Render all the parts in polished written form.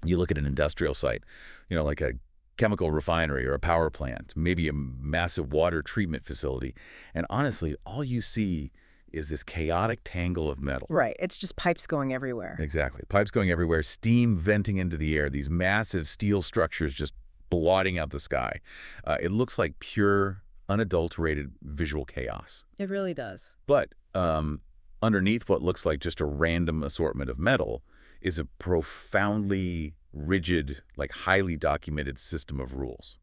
You look at an industrial site, like a chemical refinery or a power plant, maybe a massive water treatment facility, and honestly, all you see is this chaotic tangle of metal. Right. It's just pipes going everywhere. Exactly. Pipes going everywhere, steam venting into the air, these massive steel structures just blotting out the sky. It looks like pure, unadulterated visual chaos. It really does. But underneath what looks like just a random assortment of metal is a profoundly rigid, like highly documented system of rules.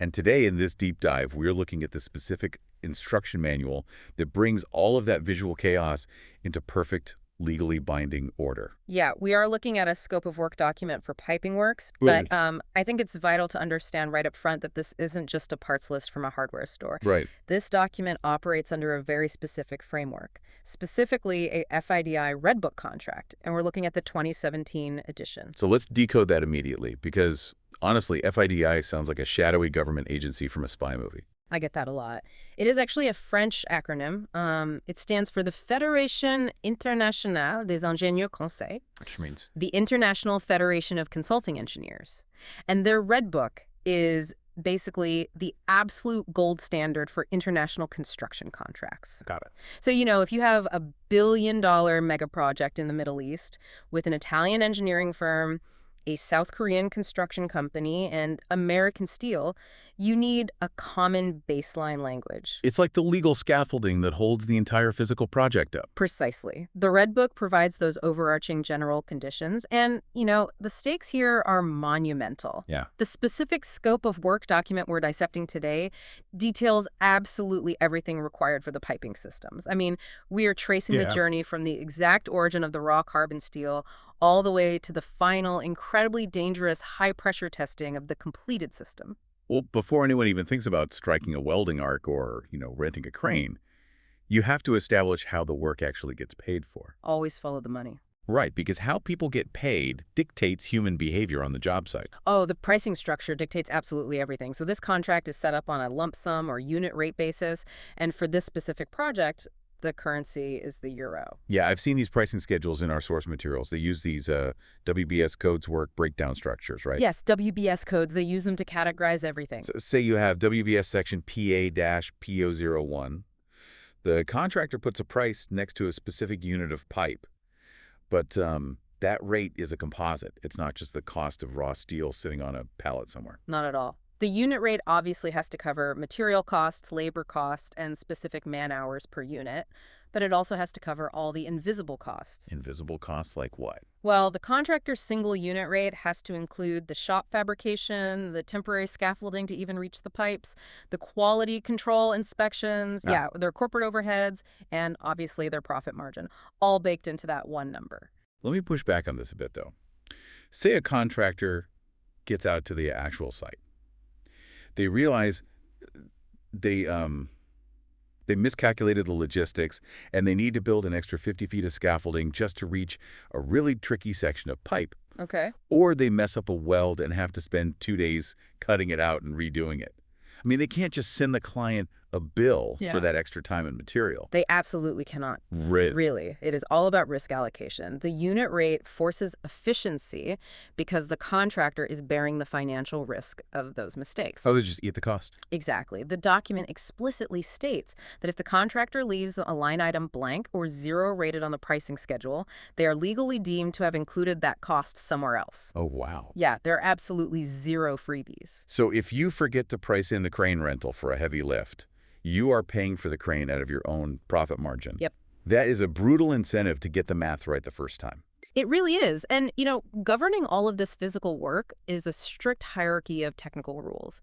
And today in this deep dive, we're looking at the specific instruction manual that brings all of that visual chaos into perfect, legally binding order. Yeah, we are looking at a scope of work document for piping works, but I think it's vital to understand right up front that this isn't just a parts list from a hardware store. Right. This document operates under a very specific framework, specifically a FIDI Red Book contract, and we're looking at the 2017 edition. So let's decode that immediately, because honestly, FIDI sounds like a shadowy government agency from a spy movie. I get that a lot. It is actually a French acronym. It stands for the Fédération Internationale des Ingénieurs Conseils, Which means? the International Federation of Consulting Engineers. And their Red Book is basically the absolute gold standard for international construction contracts. Got it. So, if you have a billion-dollar mega project in the Middle East with an Italian engineering firm, a South Korean construction company, and American steel, you need a common baseline language. It's like the legal scaffolding that holds the entire physical project up. Precisely. The Red Book provides those overarching general conditions, and, the stakes here are monumental. Yeah. The specific scope of work document we're dissecting today details absolutely everything required for the piping systems. I mean, we are tracing the journey from the exact origin of the raw carbon steel all the way to the final, incredibly dangerous high-pressure testing of the completed system. Well, before anyone even thinks about striking a welding arc or, renting a crane, you have to establish how the work actually gets paid for. Always follow the money. Right, because how people get paid dictates human behavior on the job site. Oh, the pricing structure dictates absolutely everything. So this contract is set up on a lump sum or unit rate basis, and for this specific project, the currency is the euro. Yeah, I've seen these pricing schedules in our source materials. They use these WBS codes work breakdown structures, right? Yes, WBS codes. They use them to categorize everything. So say you have WBS Section PA-PO01. The contractor puts a price next to a specific unit of pipe, but that rate is a composite. It's not just the cost of raw steel sitting on a pallet somewhere. Not at all. The unit rate obviously has to cover material costs, labor costs, and specific man-hours per unit, but it also has to cover all the invisible costs. Invisible costs like what? Well, the contractor's single unit rate has to include the shop fabrication, the temporary scaffolding to even reach the pipes, the quality control inspections, their corporate overheads, and obviously their profit margin, all baked into that one number. Let me push back on this a bit, though. Say a contractor gets out to the actual site. They realize they miscalculated the logistics, and they need to build an extra 50 feet of scaffolding just to reach a really tricky section of pipe. Okay. Or they mess up a weld and have to spend 2 days cutting it out and redoing it. I mean, they can't just send the client a bill for that extra time and material. They absolutely cannot. Really. It is all about risk allocation. The unit rate forces efficiency because the contractor is bearing the financial risk of those mistakes. Oh, they just eat the cost. Exactly. The document explicitly states that if the contractor leaves a line item blank or zero rated on the pricing schedule, they are legally deemed to have included that cost somewhere else. Oh, wow. Yeah, there are absolutely zero freebies. So if you forget to price in the crane rental for a heavy lift, you are paying for the crane out of your own profit margin. Yep. That is a brutal incentive to get the math right the first time. It really is. And, governing all of this physical work is a strict hierarchy of technical rules.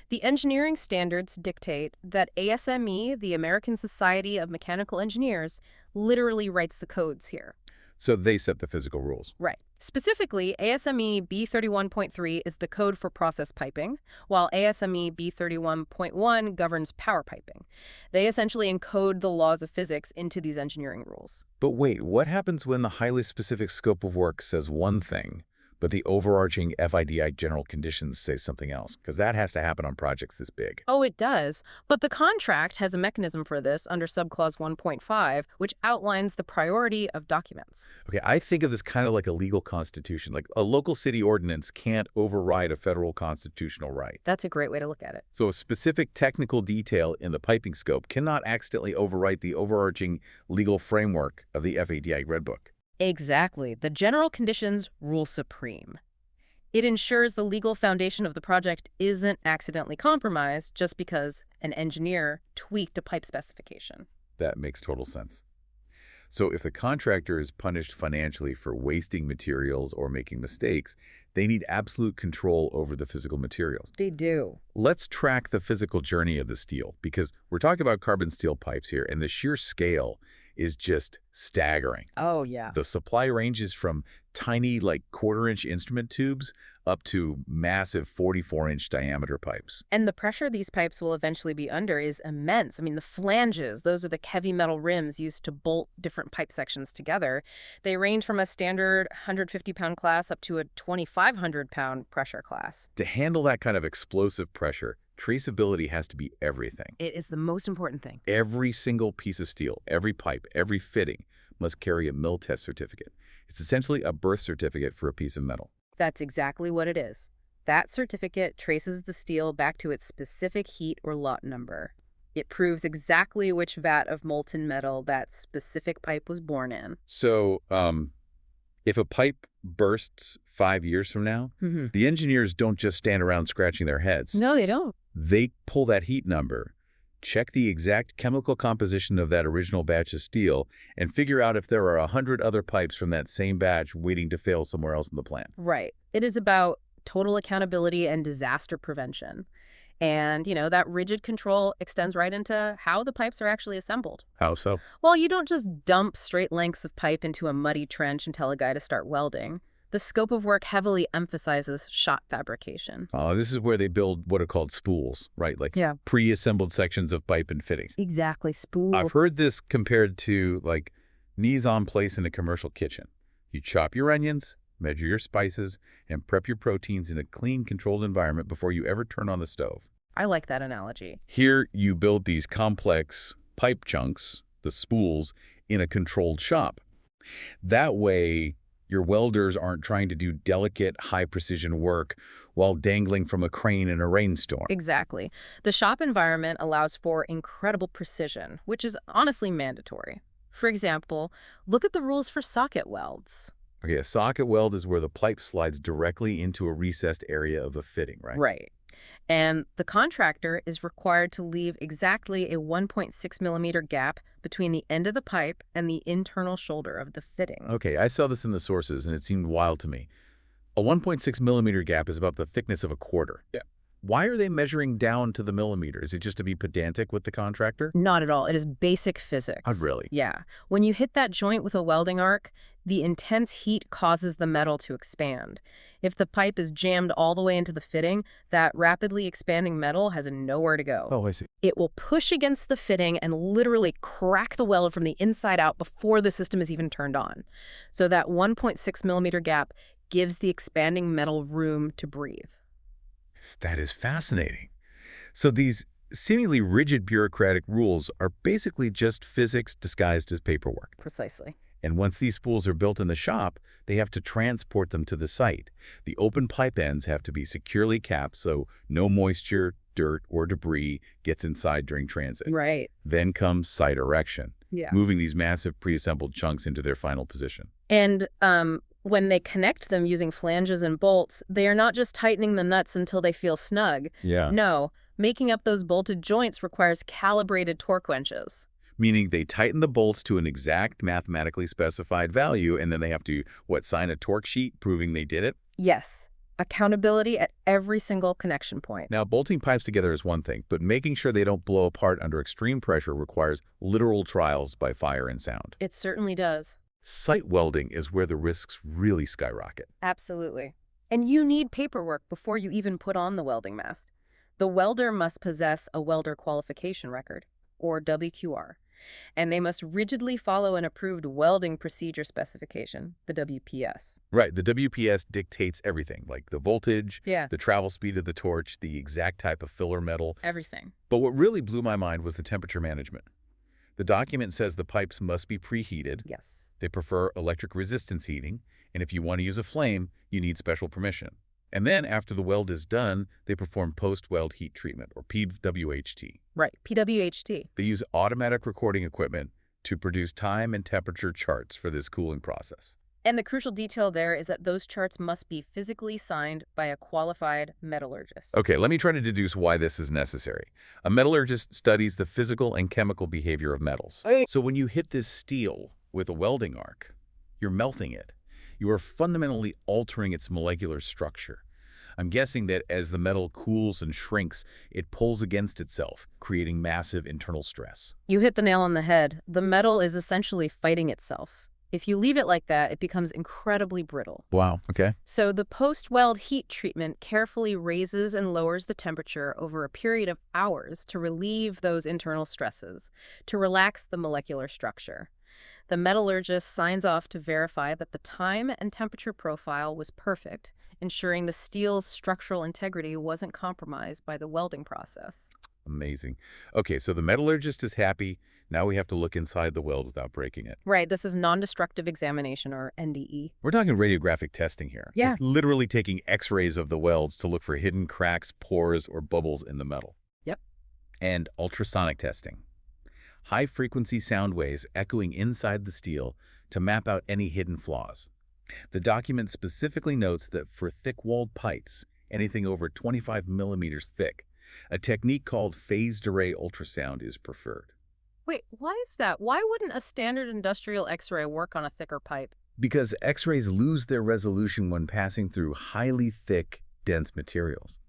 The engineering standards dictate that ASME, the American Society of Mechanical Engineers, literally writes the codes here. So they set the physical rules. Right. Specifically, ASME B31.3 is the code for process piping, while ASME B31.1 governs power piping. They essentially encode the laws of physics into these engineering rules. But wait, what happens when the highly specific scope of work says one thing, But the overarching FIDI general conditions say something else, because that has to happen on projects this big. Oh, it does. But the contract has a mechanism for this under subclause 1.5, which outlines the priority of documents. Okay, I think of this kind of like a legal constitution. Like a local city ordinance can't override a federal constitutional right. That's a great way to look at it. So a specific technical detail in the piping scope cannot accidentally overwrite the overarching legal framework of the FIDIC Red Book. Exactly. The general conditions rule supreme. It ensures the legal foundation of the project isn't accidentally compromised just because an engineer tweaked a pipe specification. That makes total sense. So if the contractor is punished financially for wasting materials or making mistakes, they need absolute control over the physical materials. They do. Let's track the physical journey of the steel, because we're talking about carbon steel pipes here, and the sheer scale is just staggering. Oh, yeah. The supply ranges from tiny, like quarter-inch instrument tubes up to massive 44-inch diameter pipes. And the pressure these pipes will eventually be under is immense. I mean, the flanges, those are the heavy metal rims used to bolt different pipe sections together. They range from a standard 150-pound class up to a 2,500-pound pressure class. To handle that kind of explosive pressure, traceability has to be everything. It is the most important thing. Every single piece of steel, every pipe, every fitting must carry a mill test certificate. It's essentially a birth certificate for a piece of metal. That's exactly what it is. That certificate traces the steel back to its specific heat or lot number. It proves exactly which vat of molten metal that specific pipe was born in. So, if a pipe bursts 5 years from now, the engineers don't just stand around scratching their heads. No, they don't. They pull that heat number, check the exact chemical composition of that original batch of steel, and figure out if there are 100 other pipes from that same batch waiting to fail somewhere else in the plant. Right. It is about total accountability and disaster prevention. And, that rigid control extends right into how the pipes are actually assembled. How so? Well, you don't just dump straight lengths of pipe into a muddy trench and tell a guy to start welding. The scope of work heavily emphasizes shot fabrication. This is where they build what are called spools, right? Like pre-assembled sections of pipe and fittings. Exactly, spool. I've heard this compared to like mise en place in a commercial kitchen. You chop your onions, measure your spices, and prep your proteins in a clean, controlled environment before you ever turn on the stove. I like that analogy. Here, you build these complex pipe chunks, the spools, in a controlled shop. That way, your welders aren't trying to do delicate, high-precision work while dangling from a crane in a rainstorm. Exactly. The shop environment allows for incredible precision, which is honestly mandatory. For example, look at the rules for socket welds. Okay, a socket weld is where the pipe slides directly into a recessed area of a fitting, right? Right. And the contractor is required to leave exactly a 1.6 millimeter gap between the end of the pipe and the internal shoulder of the fitting. Okay, I saw this in the sources, and it seemed wild to me. A 1.6 millimeter gap is about the thickness of a quarter. Yeah. Why are they measuring down to the millimeter? Is it just to be pedantic with the contractor? Not at all. It is basic physics. Oh, really? Yeah. When you hit that joint with a welding arc, the intense heat causes the metal to expand. If the pipe is jammed all the way into the fitting, that rapidly expanding metal has nowhere to go. Oh, I see. It will push against the fitting and literally crack the weld from the inside out before the system is even turned on. So that 1.6 millimeter gap gives the expanding metal room to breathe. That is fascinating. So these seemingly rigid bureaucratic rules are basically just physics disguised as paperwork. Precisely. And once these spools are built in the shop, they have to transport them to the site. The open pipe ends have to be securely capped so no moisture, dirt, or debris gets inside during transit. Right. Then comes site erection, Yeah. moving these massive pre-assembled chunks into their final position. And when they connect them using flanges and bolts, they are not just tightening the nuts until they feel snug. Yeah. No, making up those bolted joints requires calibrated torque wrenches. Meaning they tighten the bolts to an exact mathematically specified value, and then they have to, sign a torque sheet proving they did it? Yes. Accountability at every single connection point. Now, bolting pipes together is one thing, but making sure they don't blow apart under extreme pressure requires literal trials by fire and sound. It certainly does. Site welding is where the risks really skyrocket. Absolutely. And you need paperwork before you even put on the welding mask. The welder must possess a welder qualification record, or WQR. And they must rigidly follow an approved welding procedure specification, the WPS. Right, the WPS dictates everything, like the voltage, Yeah, the travel speed of the torch, the exact type of filler metal. everything. But what really blew my mind was the temperature management. The document says the pipes must be preheated. Yes. They prefer electric resistance heating, and if you want to use a flame, you need special permission. And then, after the weld is done, they perform post-weld heat treatment, or PWHT. Right, PWHT. They use automatic recording equipment to produce time and temperature charts for this cooling process. And the crucial detail there is that those charts must be physically signed by a qualified metallurgist. Okay, let me try to deduce why this is necessary. A metallurgist studies the physical and chemical behavior of metals. So when you hit this steel with a welding arc, you're melting it. You are fundamentally altering its molecular structure. I'm guessing that as the metal cools and shrinks, it pulls against itself, creating massive internal stress. You hit the nail on the head. The metal is essentially fighting itself. If you leave it like that, it becomes incredibly brittle. Wow, okay. So the post-weld heat treatment carefully raises and lowers the temperature over a period of hours to relieve those internal stresses, to relax the molecular structure. The metallurgist signs off to verify that the time and temperature profile was perfect, ensuring the steel's structural integrity wasn't compromised by the welding process. Amazing. Okay, so the metallurgist is happy. Now we have to look inside the weld without breaking it. Right, this is non-destructive examination, or NDE. We're talking radiographic testing here. Yeah. Like literally taking x-rays of the welds to look for hidden cracks, pores, or bubbles in the metal. Yep. And ultrasonic testing. High-frequency sound waves echoing inside the steel to map out any hidden flaws. The document specifically notes that for thick-walled pipes, anything over 25 millimeters thick, a technique called phased array ultrasound is preferred. Wait, why is that? Why wouldn't a standard industrial X-ray work on a thicker pipe? Because X-rays lose their resolution when passing through highly thick, dense materials.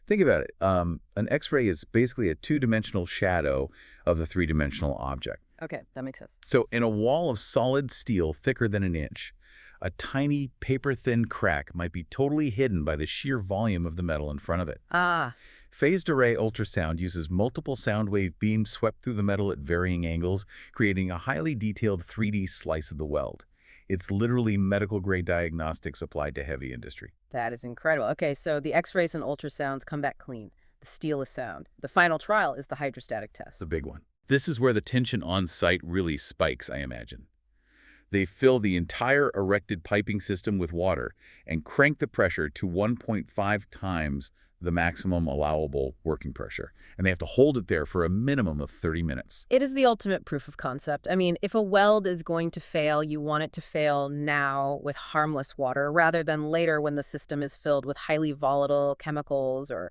Think about it. An X-ray is basically a two-dimensional shadow of the three-dimensional object. Okay, that makes sense. So in a wall of solid steel thicker than an inch, a tiny paper-thin crack might be totally hidden by the sheer volume of the metal in front of it. Ah, Phased array ultrasound uses multiple sound wave beams swept through the metal at varying angles, creating a highly detailed 3D slice of the weld. It's literally medical-grade diagnostics applied to heavy industry. that is incredible. Okay, so the X-rays and ultrasounds come back clean. The steel is sound. The final trial is the hydrostatic test. The big one. This is where the tension on site really spikes, I imagine. They fill the entire erected piping system with water and crank the pressure to 1.5 times the maximum allowable working pressure. And they have to hold it there for a minimum of 30 minutes. It is the ultimate proof of concept. I mean, if a weld is going to fail, you want it to fail now with harmless water rather than later when the system is filled with highly volatile chemicals or,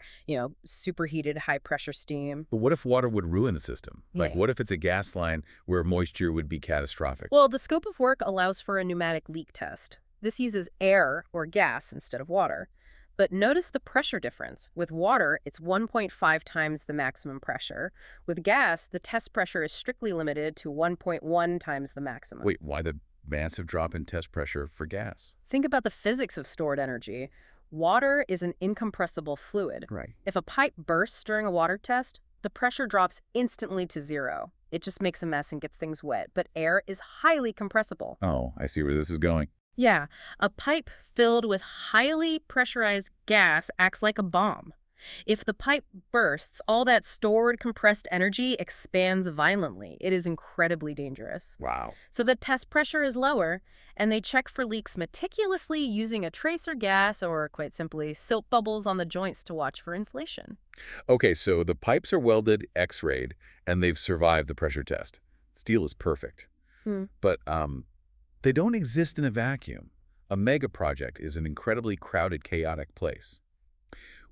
superheated high-pressure steam. But what if water would ruin the system? Like, Yeah. what if it's a gas line where moisture would be catastrophic? Well, the scope of work allows for a pneumatic leak test. This uses air or gas instead of water. But notice the pressure difference. With water, it's 1.5 times the maximum pressure. With gas, the test pressure is strictly limited to 1.1 times the maximum. Wait, why the massive drop in test pressure for gas? Think about the physics of stored energy. Water is an incompressible fluid. Right. If a pipe bursts during a water test, the pressure drops instantly to zero. It just makes a mess and gets things wet. But air is highly compressible. Oh, I see where this is going. Yeah, a pipe filled with highly pressurized gas acts like a bomb. If the pipe bursts, all that stored compressed energy expands violently. It is incredibly dangerous. Wow. So the test pressure is lower, and they check for leaks meticulously using a tracer gas or, quite simply, soap bubbles on the joints to watch for inflation. Okay, so the pipes are welded, x-rayed, and they've survived the pressure test. Steel is perfect. But they don't exist in a vacuum. A mega project is an incredibly crowded, chaotic place.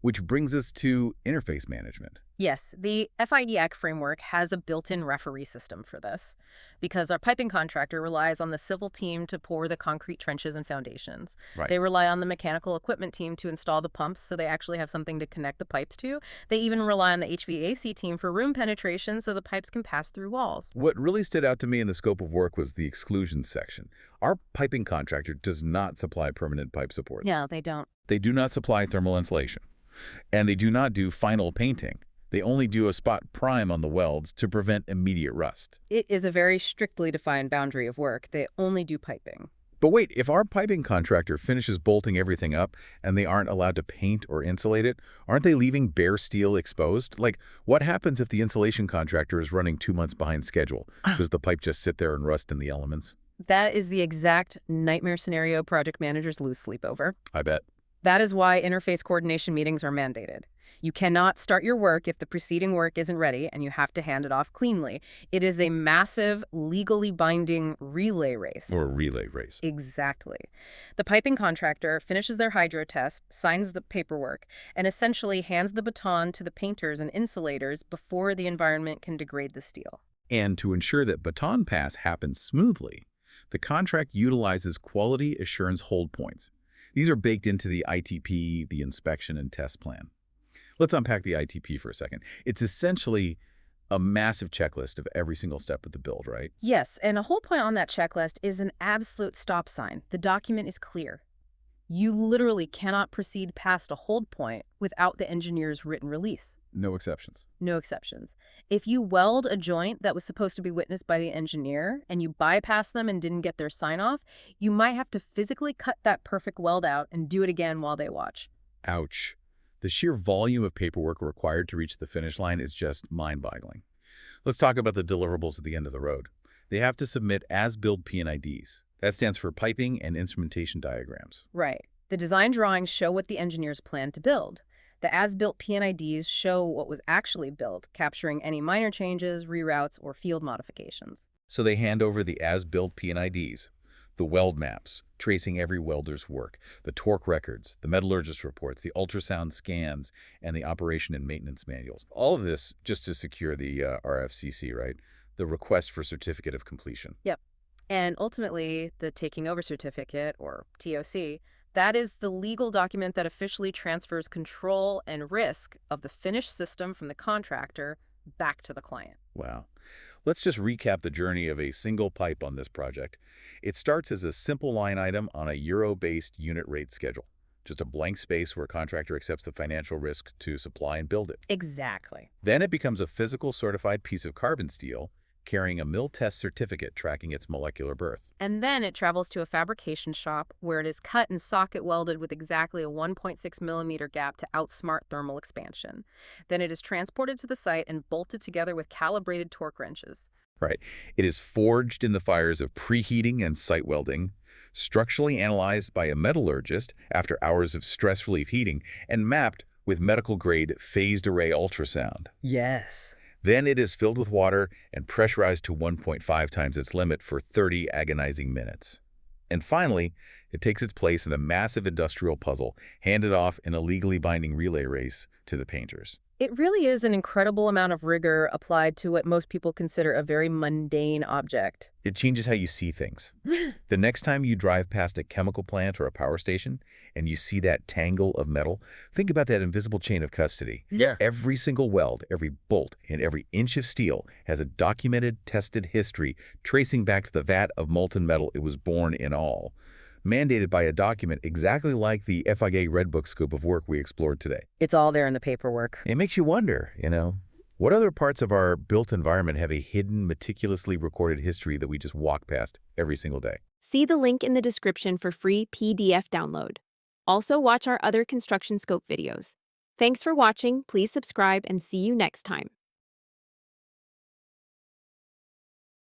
Which brings us to interface management. Yes, the FIDIC framework has a built-in referee system for this, because our piping contractor relies on the civil team to pour the concrete trenches and foundations. Right. They rely on the mechanical equipment team to install the pumps so they actually have something to connect the pipes to. They even rely on the HVAC team for room penetration so the pipes can pass through walls. What really stood out to me in the scope of work was the exclusions section. Our piping contractor does not supply permanent pipe supports. Yeah, they don't. They do not supply thermal insulation. And they do not do final painting. They only do a spot prime on the welds to prevent immediate rust. It is a very strictly defined boundary of work. They only do piping. But wait, if our piping contractor finishes bolting everything up and they aren't allowed to paint or insulate it, aren't they leaving bare steel exposed? Like, what happens if the insulation contractor is running 2 months behind schedule? Does the pipe just sit there and rust in the elements? That is the exact nightmare scenario project managers lose sleep over. I bet. That is why interface coordination meetings are mandated. You cannot start your work if the preceding work isn't ready, and you have to hand it off cleanly. It is a massive, legally binding relay race. Or a relay race. Exactly. The piping contractor finishes their hydro test, signs the paperwork, and essentially hands the baton to the painters and insulators before the environment can degrade the steel. And to ensure that baton pass happens smoothly, the contract utilizes quality assurance hold points. These are baked into the ITP, the inspection and test plan. Let's unpack the ITP for a second. It's essentially a massive checklist of every single step of the build, right? Yes, and a whole point on that checklist is an absolute stop sign. The document is clear. You literally cannot proceed past a hold point without the engineer's written release. No exceptions. No exceptions. If you weld a joint that was supposed to be witnessed by the engineer and you bypass them and didn't get their sign-off, you might have to physically cut that perfect weld out and do it again while they watch. Ouch. The sheer volume of paperwork required to reach the finish line is just mind-boggling. Let's talk about the deliverables at the end of the road. They have to submit as-built P&IDs. That stands for piping and instrumentation diagrams. Right. The design drawings show what the engineers plan to build. The as-built P&IDs show what was actually built, capturing any minor changes, reroutes, or field modifications. So they hand over the as-built P&IDs, the weld maps, tracing every welder's work, the torque records, the metallurgist reports, the ultrasound scans, and the operation and maintenance manuals. All of this just to secure the RFCC, right? The request for certificate of completion. Yep. And ultimately, the taking over certificate, or TOC, that is the legal document that officially transfers control and risk of the finished system from the contractor back to the client. Wow. Let's just recap the journey of a single pipe on this project. It starts as a simple line item on a euro-based unit rate schedule. Just a blank space where a contractor accepts the financial risk to supply and build it. Exactly. Then it becomes a physical certified piece of carbon steel carrying a mill test certificate tracking its molecular birth. And then it travels to a fabrication shop where it is cut and socket welded with exactly a 1.6 millimeter gap to outsmart thermal expansion. Then it is transported to the site and bolted together with calibrated torque wrenches. Right. It is forged in the fires of preheating and site welding, structurally analyzed by a metallurgist after hours of stress relief heating, and mapped with medical-grade phased array ultrasound. Yes. Then it is filled with water and pressurized to 1.5 times its limit for 30 agonizing minutes. And finally, it takes its place in the massive industrial puzzle, handed off in a legally binding relay race to the painters. It really is an incredible amount of rigor applied to what most people consider a very mundane object. It changes how you see things. The next time you drive past a chemical plant or a power station and you see that tangle of metal, think about that invisible chain of custody. Yeah. Every single weld, every bolt, and every inch of steel has a documented, tested history tracing back to the vat of molten metal it was born in all, mandated by a document exactly like the FIDIC Red Book scope of work we explored today. It's all there in the paperwork. It makes you wonder, what other parts of our built environment have a hidden, meticulously recorded history that we just walk past every single day? See the link in the description for free PDF download. Also, watch our other construction scope videos. Thanks for watching. Please subscribe and see you next time.